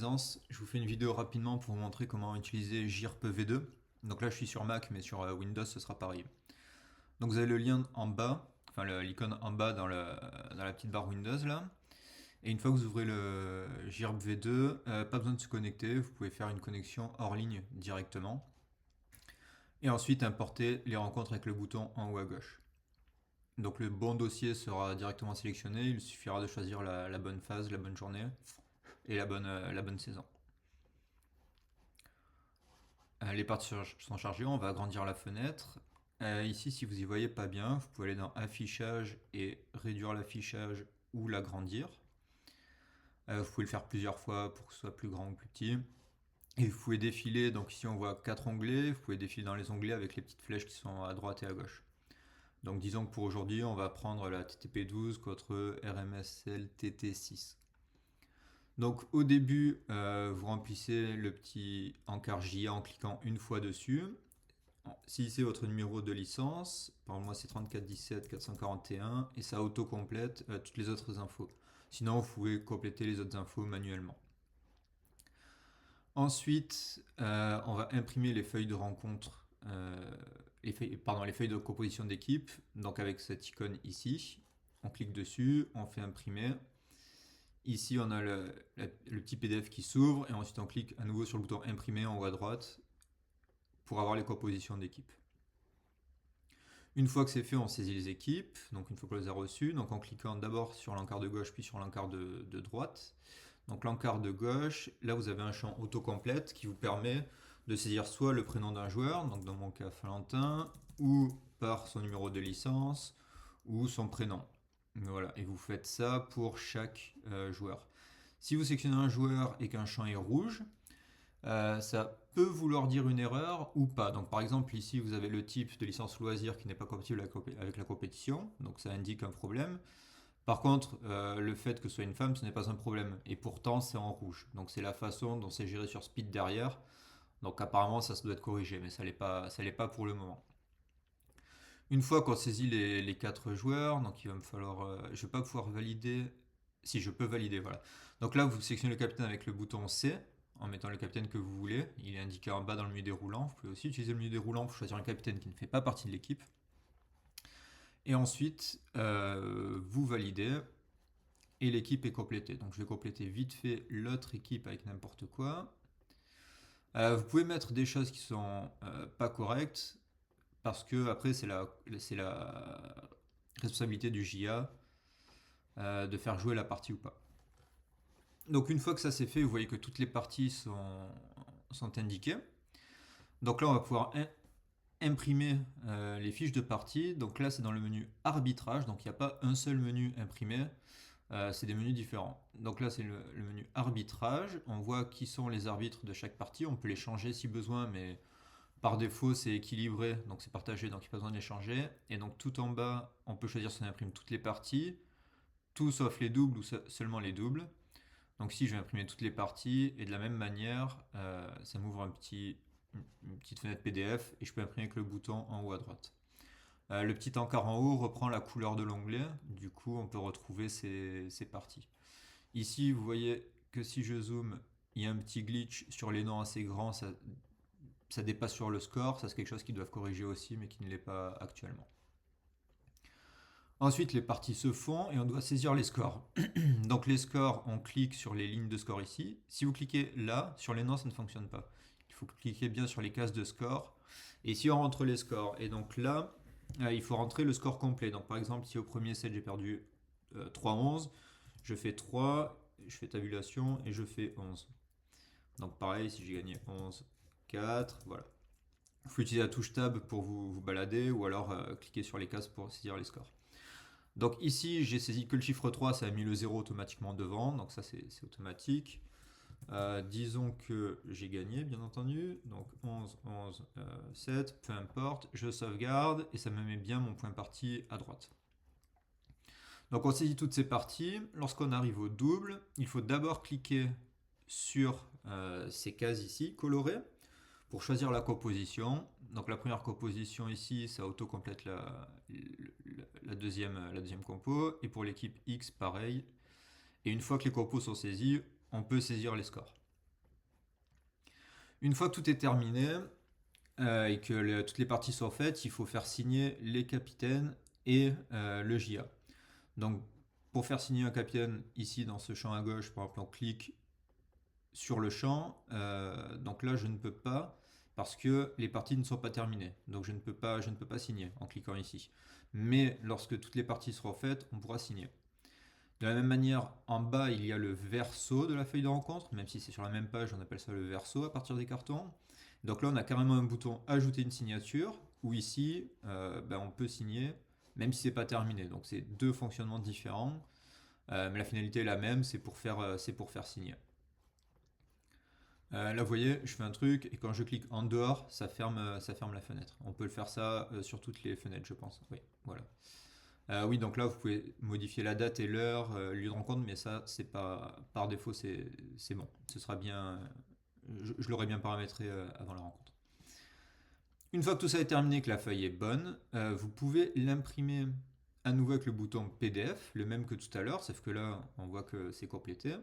aisance, je vous fais une vidéo rapidement pour vous montrer comment utiliser GIRP V2. Donc là je suis sur Mac mais sur Windows ce sera pareil. Donc vous avez le lien en bas, enfin l'icône en bas dans la petite barre Windows là. Et une fois que vous ouvrez le GIRP V2, pas besoin de se connecter, vous pouvez faire une connexion hors ligne directement. Et ensuite importer les rencontres avec le bouton en haut à gauche. Donc le bon dossier sera directement sélectionné, il suffira de choisir la bonne phase, la bonne journée et la bonne saison. Les parties sont chargées, on va agrandir la fenêtre. Ici, si vous y voyez pas bien, vous pouvez aller dans Affichage et réduire l'affichage ou l'agrandir. Vous pouvez le faire plusieurs fois pour que ce soit plus grand ou plus petit. Et vous pouvez défiler, donc ici on voit 4 onglets, vous pouvez défiler dans les onglets avec les petites flèches qui sont à droite et à gauche. Donc disons que pour aujourd'hui, on va prendre la TTP12 contre RMSL TT6. Donc au début, vous remplissez le petit encart JA en cliquant une fois dessus. Si c'est votre numéro de licence, par moi c'est 3417 441 et ça auto-complète toutes les autres infos. Sinon vous pouvez compléter les autres infos manuellement. Ensuite, on va imprimer les feuilles de rencontre, les feuilles de composition d'équipe, donc avec cette icône ici. On clique dessus, on fait imprimer. Ici, on a le petit PDF qui s'ouvre et ensuite on clique à nouveau sur le bouton imprimer en haut à droite pour avoir les compositions d'équipe. Une fois que c'est fait, on saisit les équipes, donc une fois qu'on les a reçues, donc en cliquant d'abord sur l'encart de gauche puis sur l'encart de droite. Donc l'encart de gauche, là vous avez un champ autocomplète qui vous permet de saisir soit le prénom d'un joueur, donc dans mon cas Valentin, ou par son numéro de licence, ou son prénom. Voilà, et vous faites ça pour chaque joueur. Si vous sélectionnez un joueur et qu'un champ est rouge, ça peut vouloir dire une erreur ou pas. Donc par exemple ici vous avez le type de licence loisir qui n'est pas compatible avec la compétition, donc ça indique un problème. Par contre, le fait que ce soit une femme, ce n'est pas un problème. Et pourtant, c'est en rouge. Donc c'est la façon dont c'est géré sur Speed derrière. Donc apparemment, ça doit être corrigé, mais ça l'est pas pour le moment. Une fois qu'on saisit les 4 joueurs, donc il va me falloir... je ne vais pas pouvoir valider... Si, je peux valider, voilà. Donc là, vous sélectionnez le capitaine avec le bouton C, en mettant le capitaine que vous voulez. Il est indiqué en bas dans le menu déroulant. Vous pouvez aussi utiliser le menu déroulant pour choisir un capitaine qui ne fait pas partie de l'équipe. Et ensuite, vous validez. Et l'équipe est complétée. Donc je vais compléter vite fait l'autre équipe avec n'importe quoi. Vous pouvez mettre des choses qui sont pas correctes parce que après c'est la responsabilité du JA de faire jouer la partie ou pas. Donc une fois que ça c'est fait, vous voyez que toutes les parties sont indiquées. Donc là on va pouvoir imprimer les fiches de partie. Donc là c'est dans le menu arbitrage, donc il n'y a pas un seul menu imprimé. C'est des menus différents. Donc là, c'est le menu arbitrage. On voit qui sont les arbitres de chaque partie. On peut les changer si besoin, mais par défaut, c'est équilibré, donc c'est partagé, donc il n'y a pas besoin de les changer. Et donc tout en bas, on peut choisir si on imprime toutes les parties, tout sauf les doubles ou seulement les doubles. Donc si je vais imprimer toutes les parties, et de la même manière, ça m'ouvre une petite fenêtre PDF et je peux imprimer avec le bouton en haut à droite. Le petit encart en haut reprend la couleur de l'onglet, du coup on peut retrouver ces parties. Ici vous voyez que si je zoome, il y a un petit glitch sur les noms assez grands, ça dépasse sur le score, ça c'est quelque chose qu'ils doivent corriger aussi mais qui ne l'est pas actuellement. Ensuite les parties se font et on doit saisir les scores. Donc les scores, on clique sur les lignes de score ici. Si vous cliquez là, sur les noms ça ne fonctionne pas. Il faut cliquer bien sur les cases de score. Et ici on rentre les scores. Et donc là, il faut rentrer le score complet. Donc par exemple, si au premier set j'ai perdu 3-11, je fais 3, je fais tabulation et je fais 11. Donc pareil, si j'ai gagné 11-4, voilà. Vous pouvez utiliser la touche tab pour vous balader ou alors cliquer sur les cases pour saisir les scores. Donc ici, j'ai saisi que le chiffre 3, ça a mis le 0 automatiquement devant, donc ça c'est automatique. Disons que j'ai gagné, bien entendu, donc 11, 11, 7, peu importe, je sauvegarde et ça me met bien mon point parti à droite. Donc on saisit toutes ces parties. Lorsqu'on arrive au double, il faut d'abord cliquer sur ces cases ici, colorées, pour choisir la composition. Donc la première composition ici, ça auto-complète la deuxième compo, et pour l'équipe X, pareil. Et une fois que les compos sont saisis, on peut saisir les scores. Une fois que tout est terminé et que toutes les parties sont faites, il faut faire signer les capitaines et le JA. Donc pour faire signer un capitaine, ici dans ce champ à gauche, par exemple, on clique sur le champ. Donc là, je ne peux pas parce que les parties ne sont pas terminées. Donc je ne peux pas signer en cliquant ici. Mais lorsque toutes les parties seront faites, on pourra signer. De la même manière, en bas, il y a le verso de la feuille de rencontre. Même si c'est sur la même page, on appelle ça le verso à partir des cartons. Donc là, on a carrément un bouton ajouter une signature, où ici, on peut signer, même si c'est pas terminé. Donc c'est deux fonctionnements différents, mais la finalité est la même, c'est pour faire signer. Là, vous voyez, je fais un truc et quand je clique en dehors, ça ferme la fenêtre. On peut le faire ça sur toutes les fenêtres, je pense. Oui, voilà. Oui, donc là, vous pouvez modifier la date et l'heure, lieu de rencontre, mais ça, c'est pas par défaut, c'est bon. Ce sera bien, je l'aurais bien paramétré avant la rencontre. Une fois que tout ça est terminé, que la feuille est bonne, vous pouvez l'imprimer à nouveau avec le bouton PDF, le même que tout à l'heure, sauf que là, on voit que c'est complété.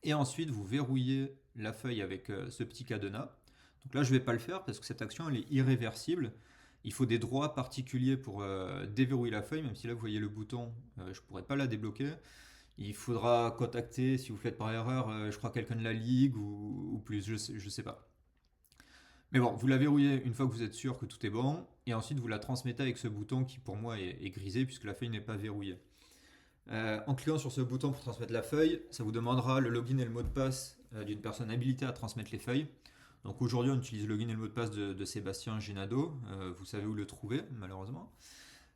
Et ensuite, vous verrouillez la feuille avec ce petit cadenas. Donc là, je ne vais pas le faire parce que cette action, elle est irréversible. Il faut des droits particuliers pour déverrouiller la feuille, même si là, vous voyez le bouton, je ne pourrais pas la débloquer. Il faudra contacter, si vous faites par erreur, je crois quelqu'un de la ligue ou plus, je sais pas. Mais bon, vous la verrouillez une fois que vous êtes sûr que tout est bon, et ensuite vous la transmettez avec ce bouton qui pour moi est grisé puisque la feuille n'est pas verrouillée. En cliquant sur ce bouton pour transmettre la feuille, ça vous demandera le login et le mot de passe d'une personne habilitée à transmettre les feuilles. Donc aujourd'hui, on utilise le login et le mot de passe de Sébastien Génado. Vous savez où le trouver, malheureusement.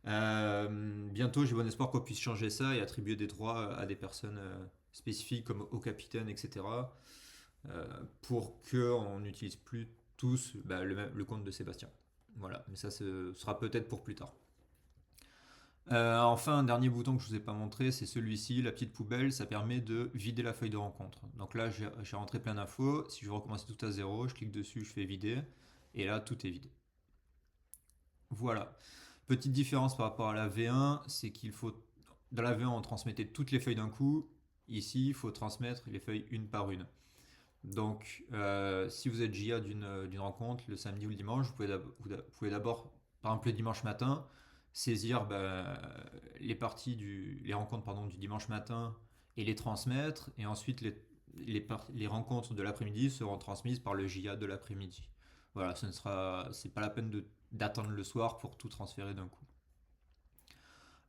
Bientôt, j'ai bon espoir qu'on puisse changer ça et attribuer des droits à des personnes spécifiques comme au capitaine, etc. Pour qu'on n'utilise plus tous le compte de Sébastien. Voilà, mais ça ce sera peut-être pour plus tard. Enfin, un dernier bouton que je ne vous ai pas montré, c'est celui-ci, la petite poubelle, ça permet de vider la feuille de rencontre. Donc là, j'ai rentré plein d'infos, si je veux recommencer tout à zéro, je clique dessus, je fais vider, et là, tout est vide. Voilà. Petite différence par rapport à la V1, c'est qu'il faut, dans la V1, on transmettait toutes les feuilles d'un coup, ici, il faut transmettre les feuilles une par une. Donc, si vous êtes JA d'une rencontre le samedi ou le dimanche, vous pouvez d'abord, par exemple le dimanche matin, saisir les rencontres du dimanche matin et les transmettre, et ensuite les rencontres de l'après-midi seront transmises par le JA de l'après-midi. Voilà, c'est pas la peine d'attendre le soir pour tout transférer d'un coup.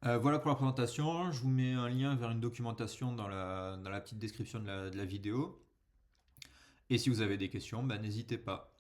Voilà pour la présentation. Je vous mets un lien vers une documentation dans la petite description de la vidéo. Et si vous avez des questions, n'hésitez pas.